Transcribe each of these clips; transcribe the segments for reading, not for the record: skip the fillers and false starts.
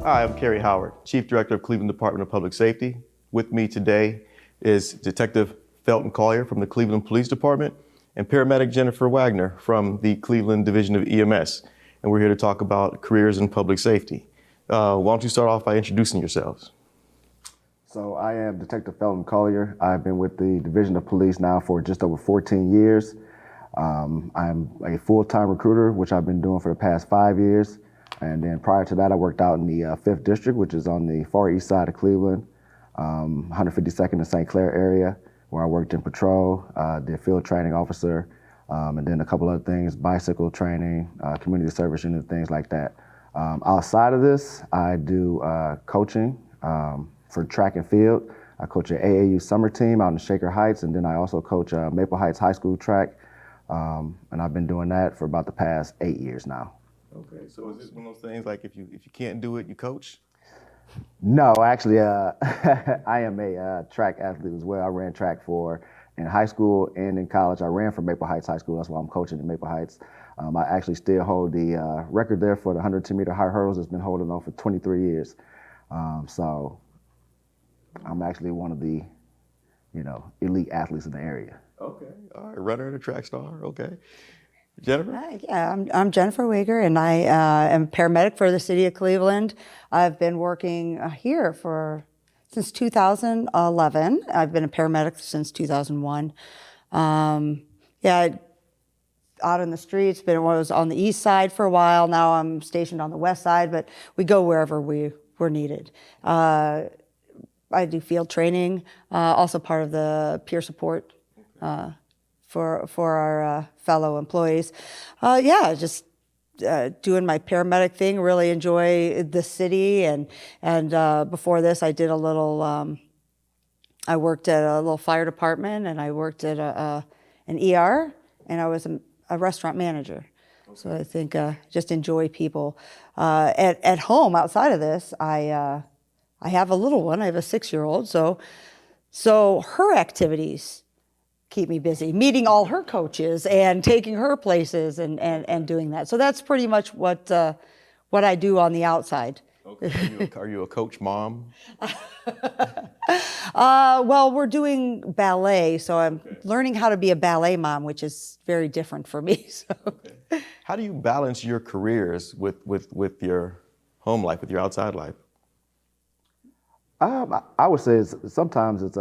Hi, I'm Karrie Howard, Chief Director of Cleveland Department of Public Safety. With me today is Detective Felton Collier from the Cleveland Police Department and Paramedic Jennifer Wagner from the Cleveland Division of EMS. And we're here to talk about careers in public safety. Why don't you start off by introducing yourselves? So I am Detective Felton Collier. I've been with the Division of Police now for just over 14 years. I'm a full-time recruiter, which I've been doing for the past 5 years. And then prior to that, I worked out in the 5th District, which is on the far east side of Cleveland, 152nd and St. Clair area, where I worked in patrol, did field training officer, and then a couple other things, bicycle training, community service unit, things like that. Outside of this, I do coaching for track and field. I coach an AAU summer team out in Shaker Heights, and then I also coach Maple Heights High School track, and I've been doing that for about the past 8 years now. Okay, so is this one of those things like if you can't do it, you coach? No, actually, I am a track athlete as well. I ran track in high school and in college. I ran for Maple Heights High School. That's why I'm coaching at Maple Heights. I actually still hold the record there for the 110-meter high hurdles. It's been holding on for 23 years. So I'm actually one of the, elite athletes in the area. Okay, all right, runner and a track star, okay. Jennifer? Hi, yeah, I'm Jennifer Wagar, and I am a paramedic for the city of Cleveland. I've been working here since 2011. I've been a paramedic since 2001. Out in the streets, was on the east side for a while. Now I'm stationed on the west side, but we go wherever we're needed. I do field training, also part of the peer support for our fellow employees. Just doing my paramedic thing, really enjoy the city. And before this, I did a little, I worked at a little fire department, and I worked at an ER, and I was a restaurant manager. Okay. So I think just enjoy people. At home, outside of this, I have a little one. I have a 6-year-old. So her activities keep me busy, meeting all her coaches and taking her places and doing that. So that's pretty much what I do on the outside. Okay. Are you a coach mom? Well, we're doing ballet, so I'm learning how to be a ballet mom, which is very different for me. So. Okay. How do you balance your careers with your home life, with your outside life? I would say sometimes it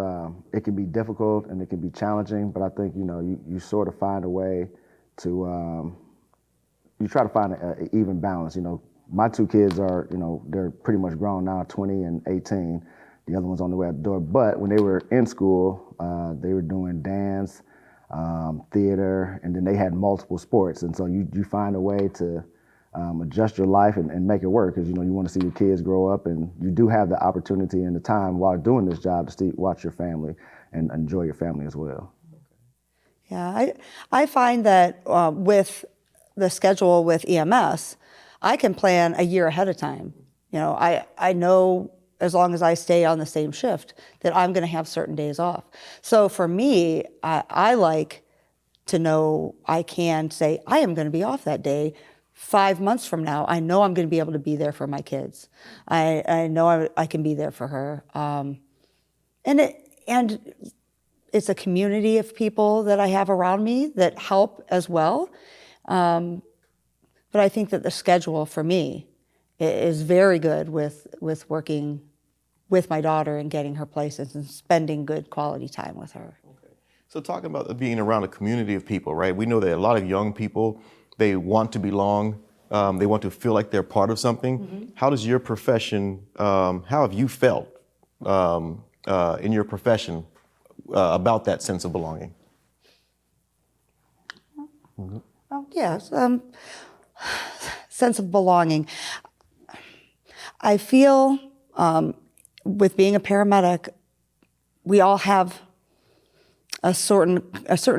can be difficult and it can be challenging, but I think you sort of find a way to you try to find an even balance. My 2 kids are they're pretty much grown now, 20 and 18. The other one's on the way out the door. But when they were in school, they were doing dance, theater, and then they had multiple sports. And so you find a way to adjust your life and make it work, because you want to see your kids grow up, and you do have the opportunity and the time while doing this job to watch your family and enjoy your family as well. Yeah, I find that with the schedule with EMS, I can plan a year ahead of time. I know as long as I stay on the same shift that I'm going to have certain days off. So for me, I like to know I can say I am going to be off that day. 5 months from now, I know I'm going to be able to be there for my kids. I know I can be there for her. And it's a community of people that I have around me that help as well. But I think that the schedule for me is very good with working with my daughter and getting her places and spending good quality time with her. Okay. So talking about being around a community of people, right? We know that a lot of young people, they want to belong. They want to feel like they're part of something. Mm-hmm. How does your profession, how have you felt in your profession about that sense of belonging? Mm-hmm. Oh, yes. Sense of belonging. I feel with being a paramedic, we all have a certain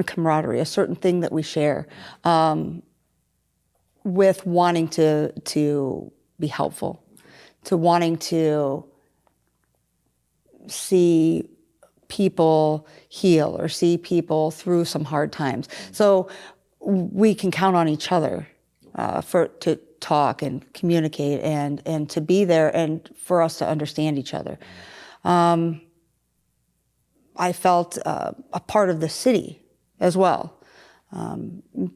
camaraderie, a certain thing that we share with wanting to be helpful, to wanting to see people heal or see people through some hard times. So we can count on each other to talk and communicate and to be there and for us to understand each other. I felt a part of the city as well.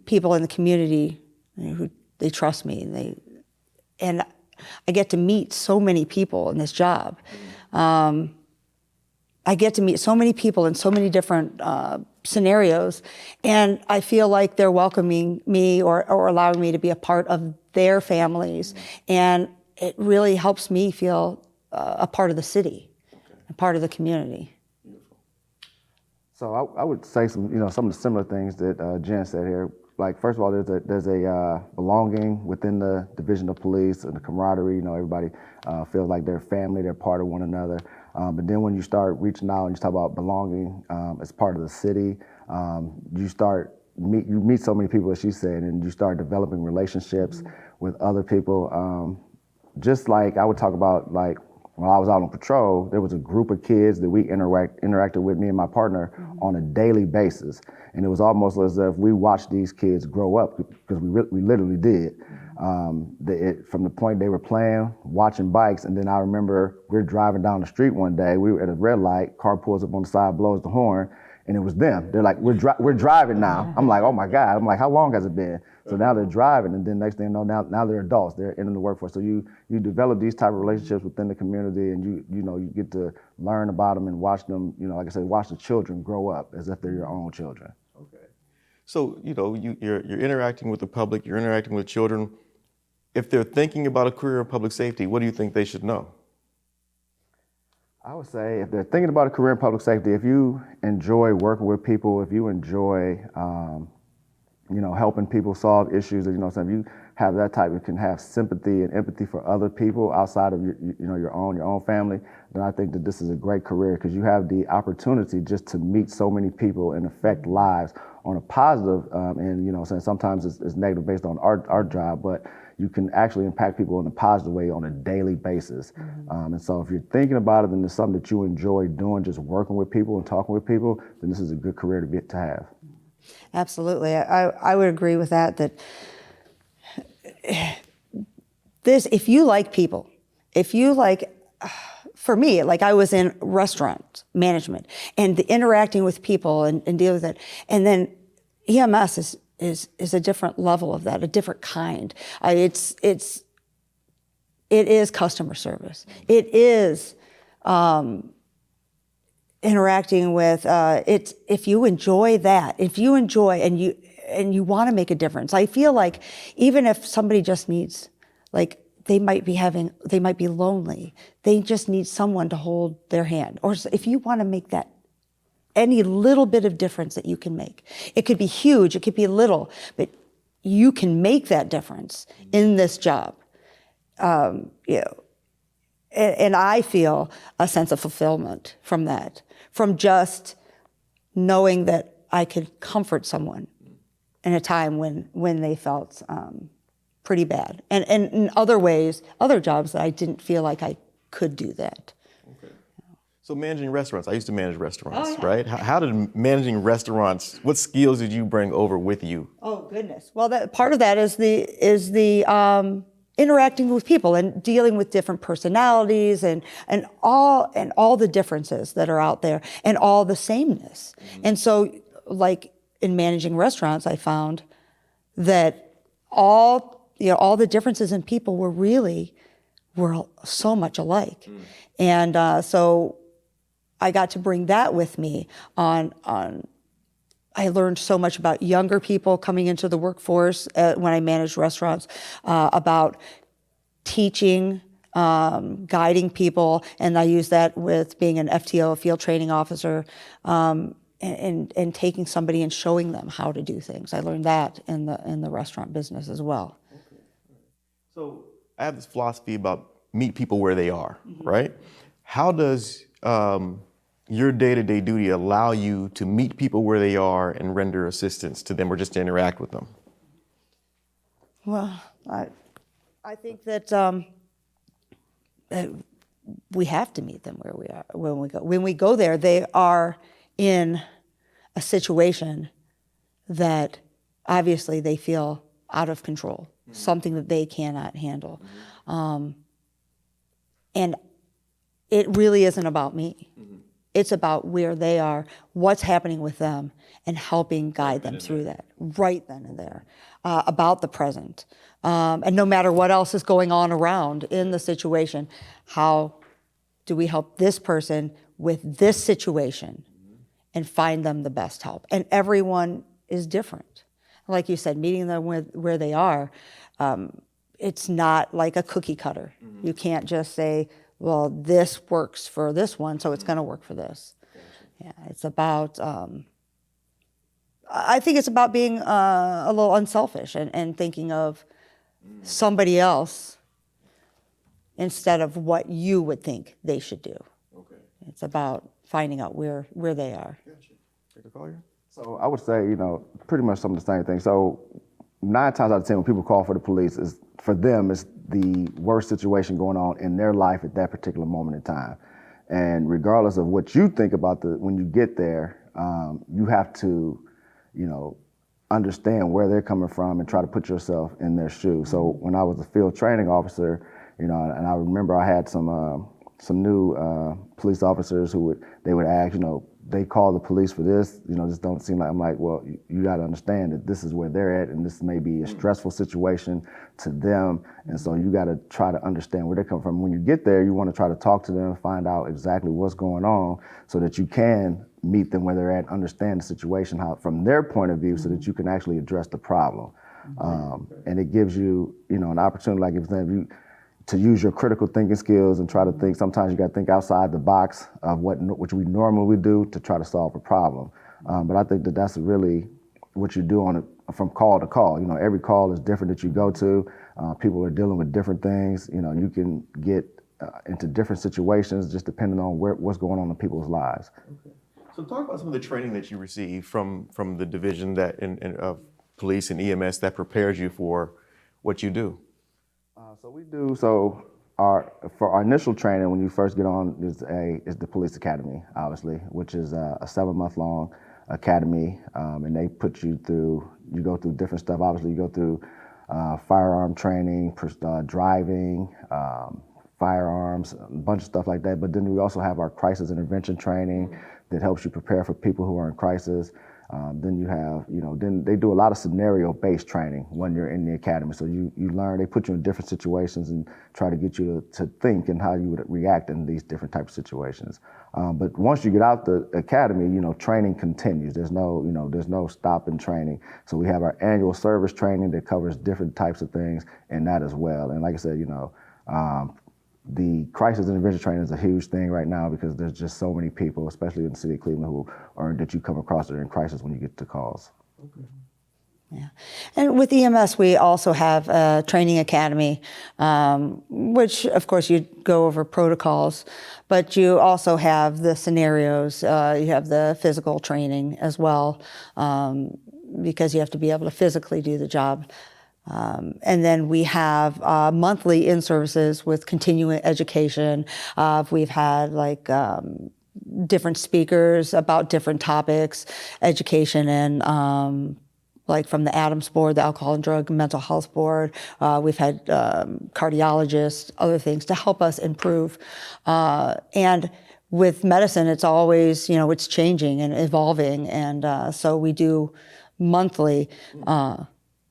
People in the community, who they trust me, and I get to meet so many people in this job. I get to meet so many people in so many different scenarios, and I feel like they're welcoming me or allowing me to be a part of their families, and it really helps me feel a part of the city, a part of the community. So I would say some of the similar things that Jen said here. Like, first of all, there's a belonging within the Division of Police and the camaraderie. Everybody feels like they're family, they're part of one another. But then when you start reaching out and you talk about belonging as part of the city, you meet so many people, as she said, and you start developing relationships with other people. Just like I would talk about, like, when I was out on patrol, there was a group of kids that we interacted with, me and my partner, on a daily basis. And it was almost as if we watched these kids grow up, because we literally did. From the point they were playing, watching bikes, and then I remember we're driving down the street one day, we were at a red light, car pulls up on the side, blows the horn, and it was them. They're like, we're driving now. I'm like, oh my God. I'm like, how long has it been? So now they're driving, and then next thing you know, now they're adults. They're in the workforce. So you develop these type of relationships within the community, and you get to learn about them and watch them. Like I said, watch the children grow up as if they're your own children. Okay. So you're interacting with the public. You're interacting with children. If they're thinking about a career in public safety, what do you think they should know? I would say if they're thinking about a career in public safety, if you enjoy working with people, if you enjoy helping people solve issues, if you have that type, you can have sympathy and empathy for other people outside of your own family, then I think that this is a great career, because you have the opportunity just to meet so many people and affect lives on a positive, and sometimes it's negative based on our job, but you can actually impact people in a positive way on a daily basis. And so if you're thinking about it and it's something that you enjoy doing, just working with people and talking with people, then this is a good career to have. Absolutely. I would agree with that if you like people, for me, like, I was in restaurant management and the interacting with people and dealing with it. And then EMS is a different level of that, a different kind. It is customer service. It is interacting with if you enjoy that, and you want to make a difference. I feel like even if somebody just needs, like, they might be lonely, they just need someone to hold their hand, or if you want to make that any little bit of difference that you can make, it could be huge, it could be little, but you can make that difference in this job. And I feel a sense of fulfillment from that, from just knowing that I could comfort someone in a time when they felt pretty bad. And in other ways, other jobs that I didn't feel like I could do that. Okay. So managing restaurants, I used to manage restaurants, right? How did managing restaurants, what skills did you bring over with you? Oh, goodness. Well, part of that is the interacting with people and dealing with different personalities and all the differences that are out there and all the sameness. And so, like, in managing restaurants, I found that all the differences in people were so much alike. And so I got to bring that with me on I learned so much about younger people coming into the workforce when I managed restaurants, about teaching, guiding people, and I use that with being an FTO, a field training officer, and taking somebody and showing them how to do things. I learned that in the restaurant business as well. Okay. So I have this philosophy about meet people where they are, right? How does your day-to-day duty allow you to meet people where they are and render assistance to them, or just to interact with them? Well, I think that we have to meet them where we are when we go. When we go there, they are in a situation that obviously they feel out of control. something that they cannot handle. And it really isn't about me. It's about where they are, what's happening with them, and helping guide them through that right then and there, about the present. And no matter what else is going on around in the situation, how do we help this person with this situation and find them the best help? And everyone is different. Like you said, meeting them where they are, it's not like a cookie cutter. You can't just say, well, this works for this one, so it's going to work for this. Yeah, it's about, I think it's about being a little unselfish and thinking of somebody else instead of what you would think they should do. Okay. It's about finding out where they are. Gotcha. Dr. Collier? So I would say, pretty much some of the same things. So 9 times out of 10, when people call for the police, is for them, it's the worst situation going on in their life at that particular moment in time. And regardless of what you think about when you get there, you have to, understand where they're coming from and try to put yourself in their shoes. So when I was a field training officer, and I remember I had some new police officers who would ask, they call the police for this, this don't seem like, I'm like, well, you got to understand that this is where they're at, and this may be a stressful situation to them, and so you got to try to understand where they come from. When you get there, you want to try to talk to them, find out exactly what's going on, so that you can meet them where they're at, understand the situation from their point of view, so that you can actually address the problem. And it gives you, an opportunity, like if you to use your critical thinking skills and try to think. Sometimes you got to think outside the box of which we normally do to try to solve a problem. But I think that's really what you do from call to call. Every call is different that you go to. People are dealing with different things. You can get into different situations just depending on what's going on in people's lives. Okay. So talk about some of the training that you receive from the division of police and EMS that prepares you for what you do. For our initial training, when you first get on, is the police academy, obviously, which is a 7-month-long academy, and they put you go through different stuff. Obviously, you go through firearm training, driving, firearms, a bunch of stuff like that. But then we also have our crisis intervention training that helps you prepare for people who are in crisis. Then you have, then they do a lot of scenario-based training when you're in the academy. So you learn, they put you in different situations and try to get you to think and how you would react in these different types of situations. But once you get out the academy, training continues. There's no stop in training. So we have our annual service training that covers different types of things in that as well. And like I said, the crisis intervention training is a huge thing right now because there's just so many people, especially in the city of Cleveland, that you come across that are in crisis when you get to calls. Okay. Yeah. And with EMS, we also have a training academy, which, of course, you go over protocols, but you also have the scenarios. You have the physical training as well, because you have to be able to physically do the job. And then we have monthly in-services with continuing education. We've had different speakers about different topics, education, and like from the ADAMS board, the Alcohol and Drug and Mental Health board. We've had cardiologists, other things to help us improve. And with medicine, it's always, it's changing and evolving. And so we do monthly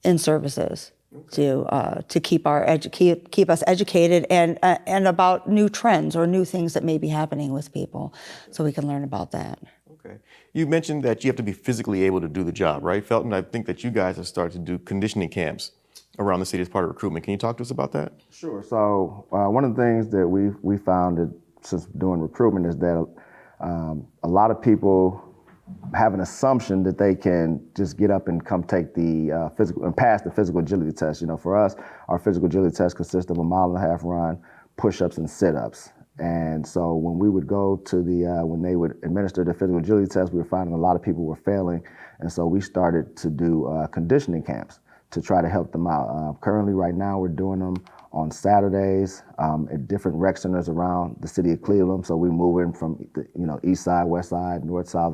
in-services to keep us educated and about new trends or new things that may be happening with people, so we can learn about that. Okay. You mentioned that you have to be physically able to do the job, right, Felton? I think that you guys have started to do conditioning camps around the city as part of recruitment. Can you talk to us about that? Sure. So one of the things that we found that since doing recruitment is that a lot of people have an assumption that they can just get up and come take the physical and pass the physical agility test. For us, our physical agility test consists of a 1.5 mile run, push-ups, and sit-ups. And so when we would go to when they would administer the physical agility test, we were finding a lot of people were failing. And so we started to do conditioning camps to try to help them out. Currently, right now, we're doing them on Saturdays at different rec centers around the city of Cleveland. So we move in from the east side, west side, north, south,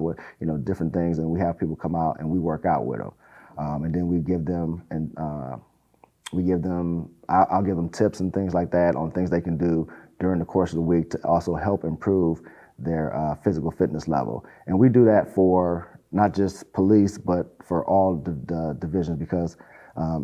different things, and we have people come out and we work out with them. And then we give them We give them, I'll give them tips and things like that on things they can do during the course of the week to also help improve their physical fitness level. And we do that for not just police, but for all the divisions, because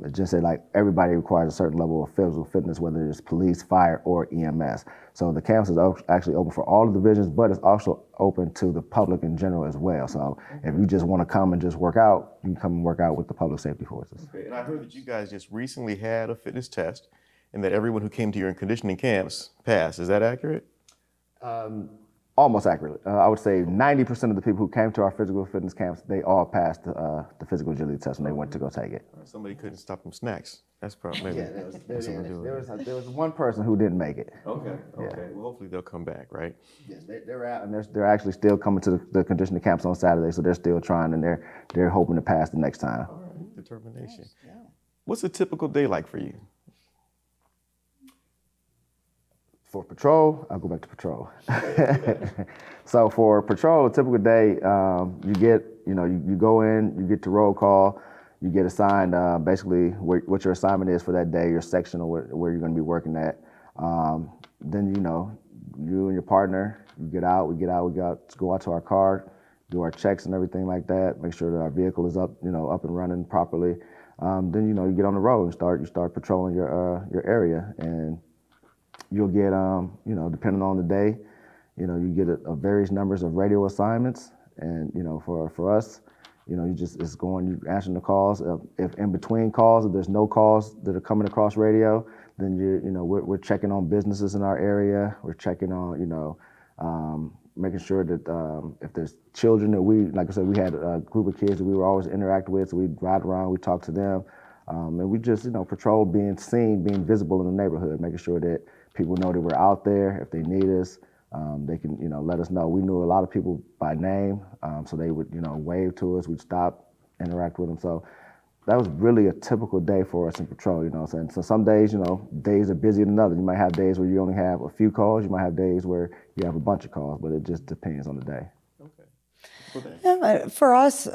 it just said like everybody requires a certain level of physical fitness, whether it's police, fire, or EMS. So the campus is actually open for all the divisions, but it's also open to the public in general as well. So if you just want to come and just work out, you can come and work out with the public safety forces. Okay. And I heard that you guys just recently had a fitness test and that everyone who came to your conditioning camps passed. Is that accurate? Almost accurately. I would say 90% of the people who came to our physical fitness camps, they all passed the physical agility test when they went to go take it. Somebody couldn't stop them snacks. That's probably maybe. Yeah, there was one person who didn't make it. Okay. Okay. Well, hopefully they'll come back, right? Yes, they're out, and they're actually still coming to the conditioning camps on Saturday, so they're still trying, and they're hoping to pass the next time. All right. Determination. Yes, yeah. What's a typical day like for you? For patrol, I'll go back to patrol. So for patrol, a typical day, you go in, you get to roll call, you get assigned basically what your assignment is for that day, your section, or where you're going to be working at. Then you and your partner, we go out to our car, do our checks and everything like that, make sure that our vehicle is up and running properly. Then you get on the road and you start patrolling your area, and you'll get, depending on the day, you get a various numbers of radio assignments. And, for us, you answering the calls. If in between calls, if there's no calls that are coming across radio, then we're checking on businesses in our area. We're checking on, making sure that if there's children that like I said, we had a group of kids that we were always interacting with, so we'd ride around, we talk to them. And we just, patrol being seen, being visible in the neighborhood, making sure that people know that we're out there. If they need us, they can, let us know. We knew a lot of people by name, so they would, wave to us. We'd stop, interact with them. So that was really a typical day for us in patrol, what I'm saying? So some days, days are busier than others. You might have days where you only have a few calls. You might have days where you have a bunch of calls, but it just depends on the day. Okay. Yeah, for us,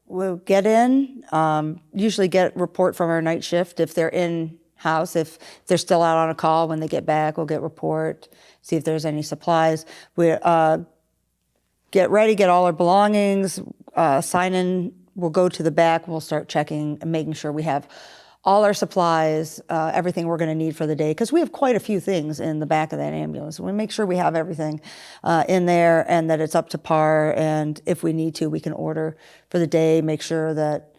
we'll get in, usually get report from our night shift if they're in house. If they're still out on a call, when they get back, we'll get report, see if there's any supplies. We get ready, get all our belongings, sign in. We'll go to the back. We'll start checking and making sure we have all our supplies, everything we're going to need for the day, because we have quite a few things in the back of that ambulance. We make sure we have everything in there and that it's up to par. And if we need to, we can order for the day, make sure that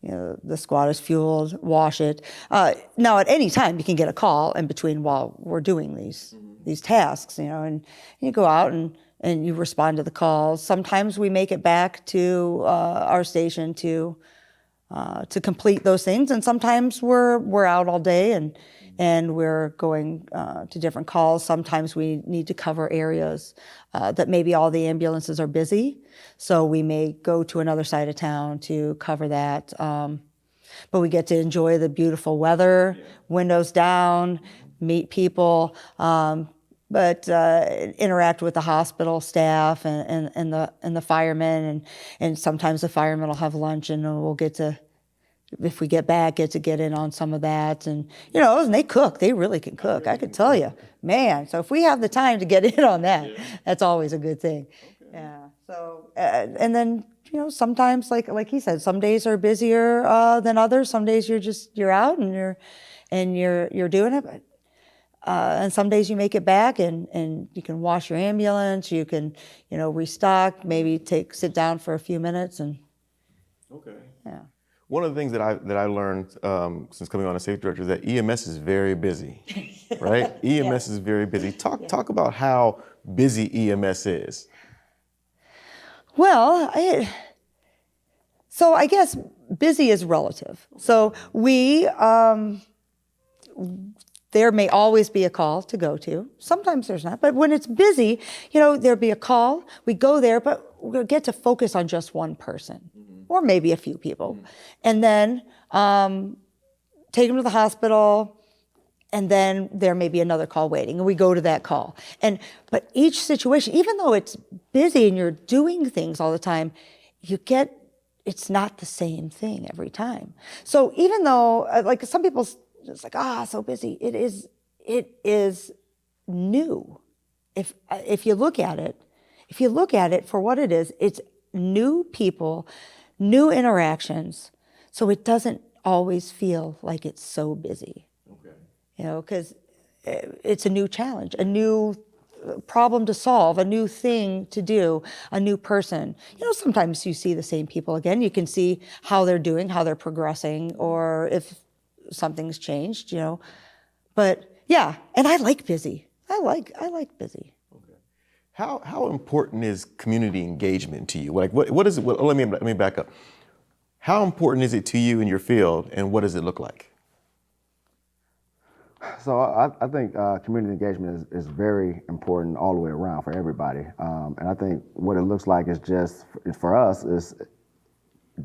the squad is fueled, wash it. Now, at any time, you can get a call in between while we're doing these tasks, and you go out and you respond to the calls. Sometimes we make it back to our station to complete those things, and sometimes we're out all day and we're going to different calls. Sometimes we need to cover areas that maybe all the ambulances are busy, so we may go to another side of town to cover that. But we get to enjoy the beautiful weather, windows down, meet people, but interact with the hospital staff and the firemen, and sometimes the firemen will have lunch, and we'll get to, if we get back, get in on some of that. And and they cook. They really can cook. I could tell you, man. So if we have the time to get in on that, that's always a good thing. Okay. Yeah. So and then sometimes, like he said, some days are busier than others. Some days you're out and you're doing it. But, and some days you make it back and you can wash your ambulance. You can restock. Maybe sit down for a few minutes and. Okay. Yeah. One of the things that I learned since coming on as safety director is that EMS is very busy, right? EMS is very busy. Talk about how busy EMS is. Well, so I guess busy is relative. So there may always be a call to go to. Sometimes there's not, but when it's busy, there'll be a call. We go there, but we'll get to focus on just one person. Or maybe a few people, and then take them to the hospital, and then there may be another call waiting, and we go to that call. But each situation, even though it's busy and you're doing things all the time, you get it's not the same thing every time. So even though, like some people, it's like, so busy. It is new. If you look at it for what it is, it's new people, new interactions. So it doesn't always feel like it's so busy. Okay. You know, because it's a new challenge, a new problem to solve, a new thing to do, a new person. You know, sometimes you see the same people again. You can see how they're doing, how they're progressing, or if something's changed, you know. But yeah, and I like busy. I like busy. Okay. How important is community engagement to you? Like what is it? Let me back up. How important is it to you in your field, and what does it look like? So I think community engagement is very important all the way around for everybody. And I think what it looks like is just, for us, is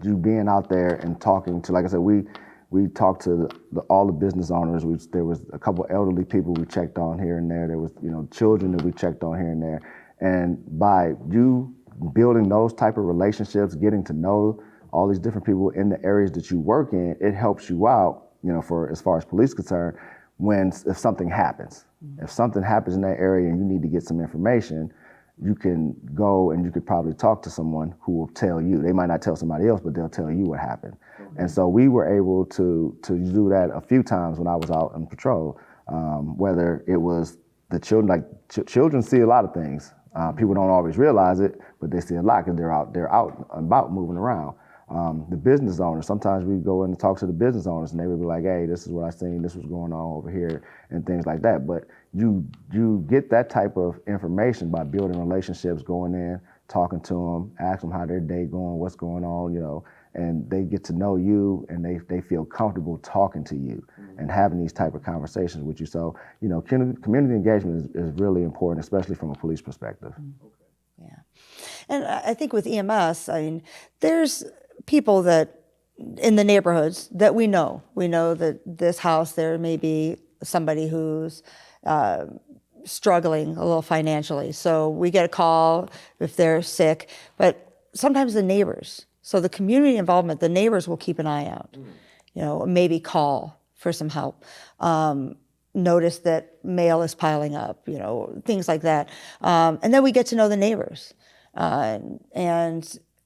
you being out there and talking to, like I said, we talked to all the business owners. There was a couple elderly people we checked on here and there. There was, children that we checked on here and there. And by you building those type of relationships, getting to know all these different people in the areas that you work in, it helps you out, for as far as police concerned, if something happens. If something happens in that area and you need to get some information, you can go and you could probably talk to someone who will tell you. They might not tell somebody else, but they'll tell you what happened. Okay. And so we were able to do that a few times when I was out on patrol, whether it was the children, children see a lot of things. People don't always realize it, but they see a lot because they're out and about moving around. The business owners, sometimes we go in and talk to the business owners and they would be like, hey, this is what I seen, this was going on over here, and things like that. But you get that type of information by building relationships, going in, talking to them, ask them how their day going, what's going on, and they get to know you and they feel comfortable talking to you and having these type of conversations with you. So, community engagement is really important, especially from a police perspective. Okay. Yeah. And I think with EMS, there's people that in the neighborhoods that we know that this house, there may be somebody who's struggling a little financially. So we get a call if they're sick, but sometimes the neighbors, so the community involvement, the neighbors will keep an eye out, maybe call for some help. Notice that mail is piling up, things like that. And then we get to know the neighbors.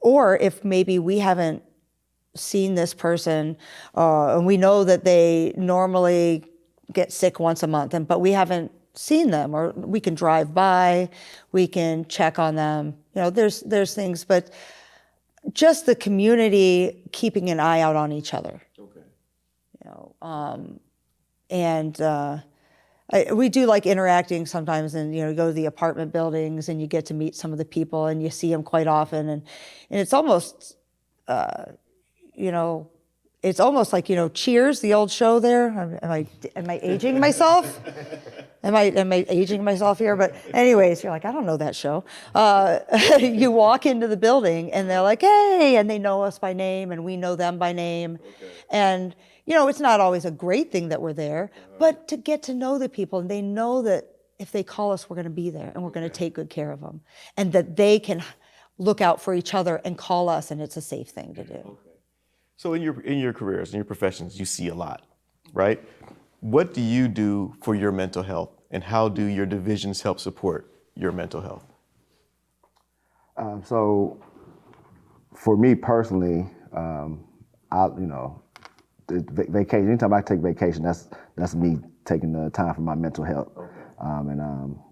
Or if maybe we haven't seen this person, and we know that they normally get sick once a month, but we haven't seen them, or we can drive by, we can check on them. There's things, but just the community keeping an eye out on each other. Okay. We do like interacting sometimes, and you go to the apartment buildings and you get to meet some of the people and you see them quite often, and it's almost it's almost like Cheers, the old show there. Am I aging myself? Am I aging myself here? But anyways, you're like, I don't know that show. You walk into the building and they're like, hey, and they know us by name and we know them by name. Okay. And it's not always a great thing that we're there, but to get to know the people, and they know that if they call us, we're going to be there and we're going to take good care of them, and that they can look out for each other and call us, and it's a safe thing to do. Okay. So in your careers, in your professions, you see a lot, right? What do you do for your mental health, and how do your divisions help support your mental health? So for me personally, vacation. Anytime I take vacation, that's me taking the time for my mental health. Okay.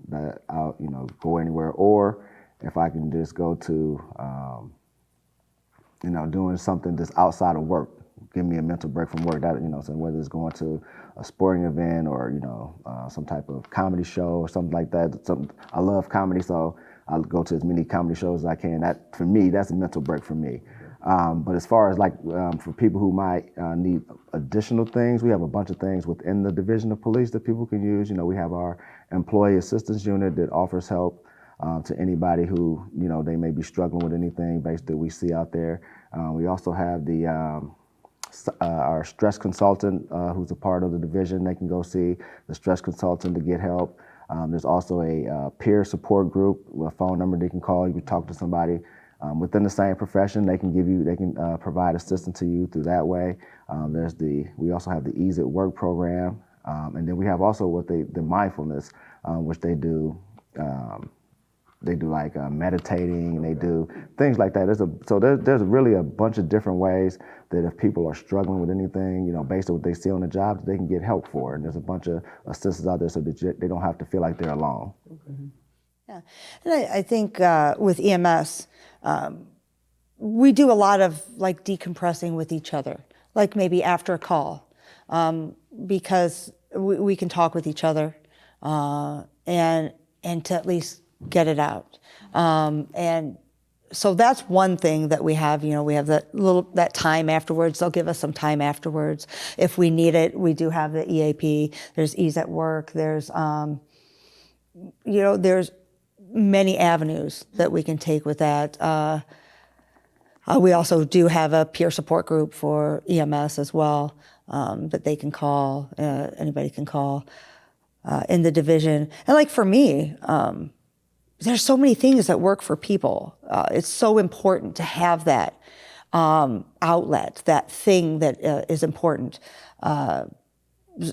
That I'll go anywhere, or if I can just go to doing something that's outside of work, give me a mental break from work. That so whether it's going to a sporting event or some type of comedy show or something like that. I love comedy, so I'll go to as many comedy shows as I can. That for me, that's a mental break for me. But as far as for people who might need additional things, we have a bunch of things within the Division of Police that people can use. We have our Employee Assistance Unit that offers help to anybody who, they may be struggling with anything based that we see out there. We also have our stress consultant who's a part of the division. They can go see the stress consultant to get help. There's also a peer support group with a phone number they can call. You can talk to somebody within the same profession. They can provide assistance to you through that way. We also have the Ease at Work program, and then we have also the mindfulness, which they do. They do like meditating, and they do things like that. There's really a bunch of different ways that if people are struggling with anything, based on what they see on the job, they can get help for it. And there's a bunch of assistance out there so that they don't have to feel like they're alone. Yeah, and I think with EMS, we do a lot of like decompressing with each other, like maybe after a call, because we can talk with each other and to at least get it out. And so that's one thing that we have. We have that time afterwards. They'll give us some time afterwards if we need it. We do have the EAP. There's Ease at Work. There's there's many avenues that we can take with that. We also do have a peer support group for EMS as well that they can call. Anybody can call in the division. And like for me, there's so many things that work for people. It's so important to have that outlet, that thing that is important.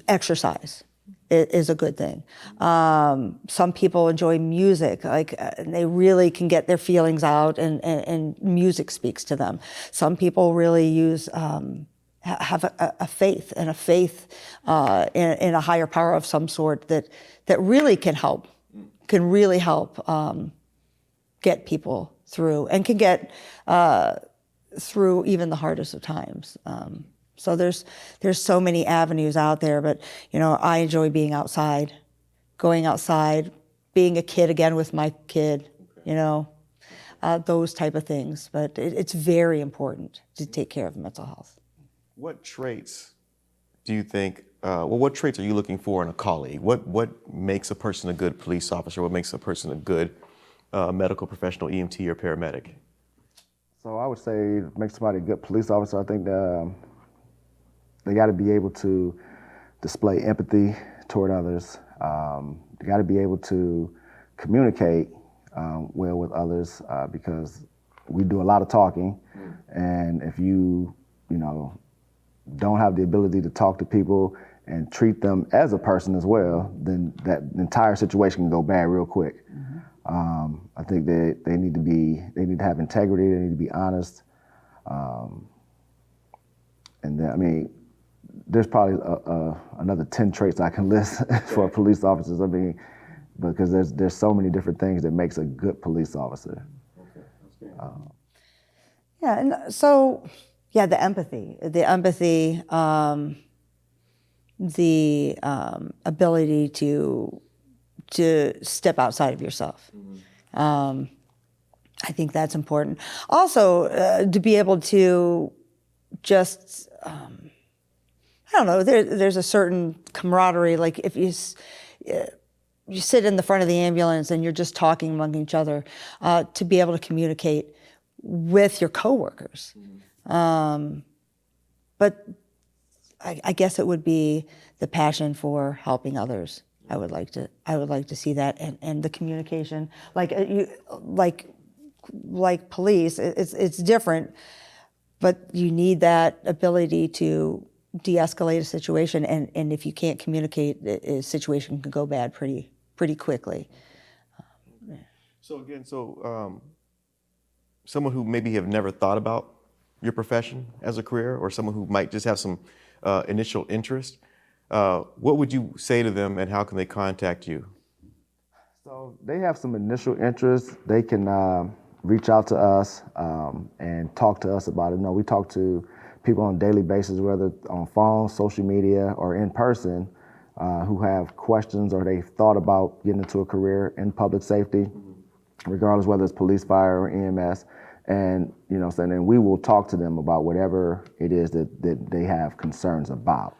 Exercise is a good thing. Some people enjoy music, they really can get their feelings out, and music speaks to them. Have a faith in a higher power of some sort that really can really help get people through, and can get through even the hardest of times. So there's so many avenues out there, but I enjoy being outside, going outside, being a kid again with my kid, those type of things. But it's very important to take care of mental health. What traits do you think? What traits are you looking for in a colleague? What makes a person a good police officer? What makes a person a good medical professional, EMT or paramedic? So I would say makes somebody a good police officer. I think they got to be able to display empathy toward others. They got to be able to communicate well with others because we do a lot of talking, and if you don't have the ability to talk to people and treat them as a person as well, then that entire situation can go bad real quick. I think that they need to have integrity. They need to be honest. And then, there's probably another 10 traits I can list for police officers. Because there's so many different things that makes a good police officer. Okay, that's great. And so, the empathy, the ability to step outside of yourself. I think that's important. Also, to be able to just, there's a certain camaraderie. Like if you sit in the front of the ambulance and you're just talking among each other, to be able to communicate with your coworkers. But I guess it would be the passion for helping others. I would like to see that, and the communication, like police, it's different, but you need that ability to de-escalate a situation, and if you can't communicate, a situation can go bad pretty quickly. So someone who maybe have never thought about your profession as a career, or someone who might just have some initial interest, what would you say to them, and how can they contact you? So they have some initial interest. They can reach out to us and talk to us about it. We talk to people on a daily basis, whether on phone, social media, or in person, who have questions or they've thought about getting into a career in public safety, regardless whether it's police, fire, or EMS. And and we will talk to them about whatever it is that they have concerns about.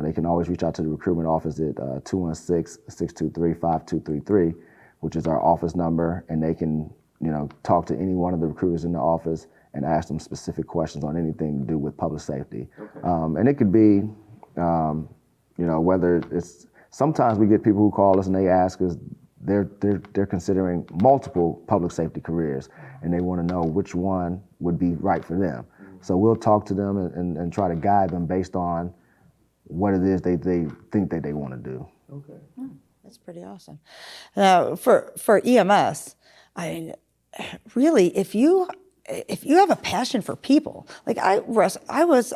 They can always reach out to the recruitment office at 216-623-5233, which is our office number, and they can talk to any one of the recruiters in the office and ask them specific questions on anything to do with public safety. Okay. And it could be, whether it's, sometimes we get people who call us and they ask us, they're considering multiple public safety careers, and they want to know which one would be right for them. So we'll talk to them and try to guide them based on what it is they think that they want to do. Okay. That's pretty awesome. Now, for EMS, I mean, really, if you have a passion for people, like I was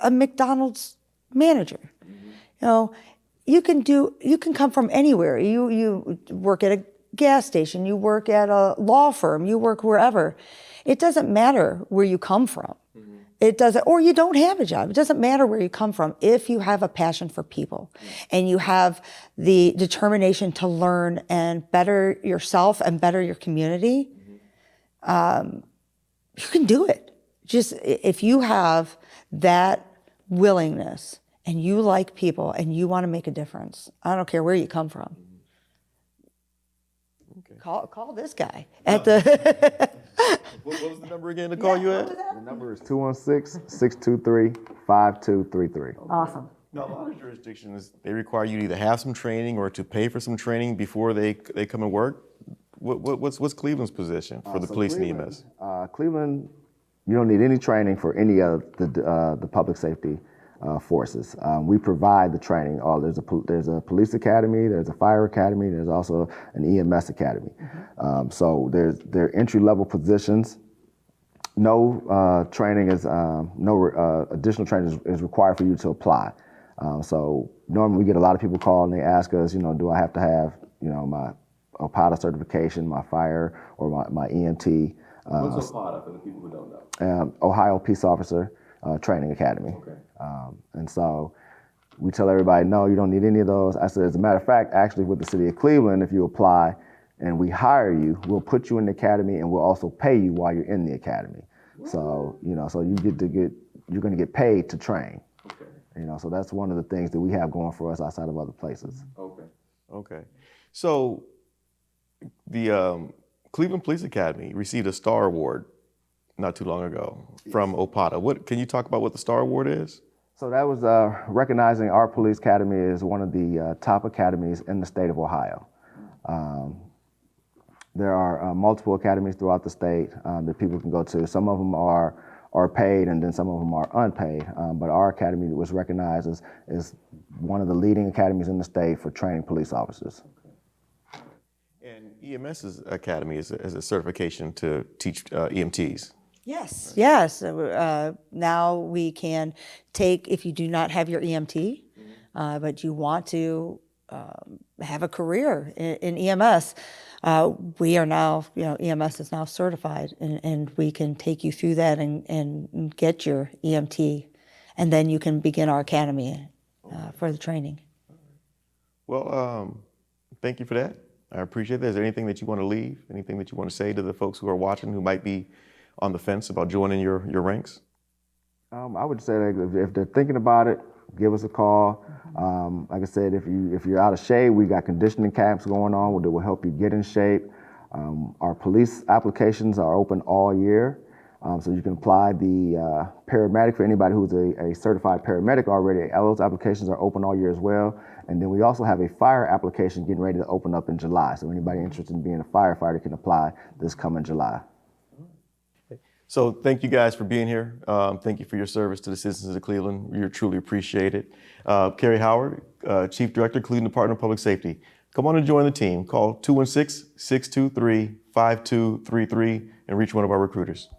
a McDonald's manager. You know, you can come from anywhere. You work at a gas station, you work at a law firm, you work wherever. It doesn't matter where you come from. It doesn't, or you don't have a job. It doesn't matter where you come from. If you have a passion for people and you have the determination to learn and better yourself and better your community, you can do it. Just if you have that willingness and you like people and you want to make a difference, I don't care where you come from. Okay. Call this guy at the. What was the number again to call you at? The number is 216-623-5233. Awesome. Now, a lot of jurisdictions, they require you to either have some training or to pay for some training before they come and work. What's Cleveland's position for the police and EMS? Cleveland, you don't need any training for any of the public safety forces. We provide the training. There's a police academy, there's a fire academy, there's also an EMS academy. So they're entry-level positions. No training is no additional training is required for you to apply. So normally we get a lot of people call and they ask us, do I have to have my OHio certification, my fire, or my EMT? What's OHio for the people who don't know? Ohio Peace Officer Training Academy. Okay. And so we tell everybody, no, you don't need any of those. I said, as a matter of fact, actually with the city of Cleveland, if you apply and we hire you, we'll put you in the academy and we'll also pay you while you're in the academy. So, so you're going to get paid to train. Okay. So that's one of the things that we have going for us outside of other places. Okay. So the Cleveland Police Academy received a Star Award not too long ago from OHio. Can you talk about what the Star Award is? So that was recognizing our police academy as one of the top academies in the state of Ohio. There are multiple academies throughout the state that people can go to. Some of them are paid and then some of them are unpaid. But our academy was recognized as one of the leading academies in the state for training police officers. And EMS's academy is a certification to teach EMTs. Yes. Yes. Now we can take, if you do not have your EMT, but you want to have a career in EMS, we are now, EMS is now certified, and we can take you through that and get your EMT, and then you can begin our academy for the training. Well, thank you for that. I appreciate that. Is there anything that you want to leave? Anything that you want to say to the folks who are watching who might be on the fence about joining your ranks? I would say that if they're thinking about it, give us a call. Like I said, if you're out of shape, we got conditioning camps going on that will help you get in shape. Our police applications are open all year, so you can apply the paramedic for anybody who's a certified paramedic already. Those applications are open all year as well. And then we also have a fire application getting ready to open up in July. So anybody interested in being a firefighter can apply this coming July. So thank you guys for being here. Thank you for your service to the citizens of Cleveland. We truly appreciate it. Karrie Howard, Chief Director, Cleveland Department of Public Safety. Come on and join the team. Call 216-623-5233 and reach one of our recruiters.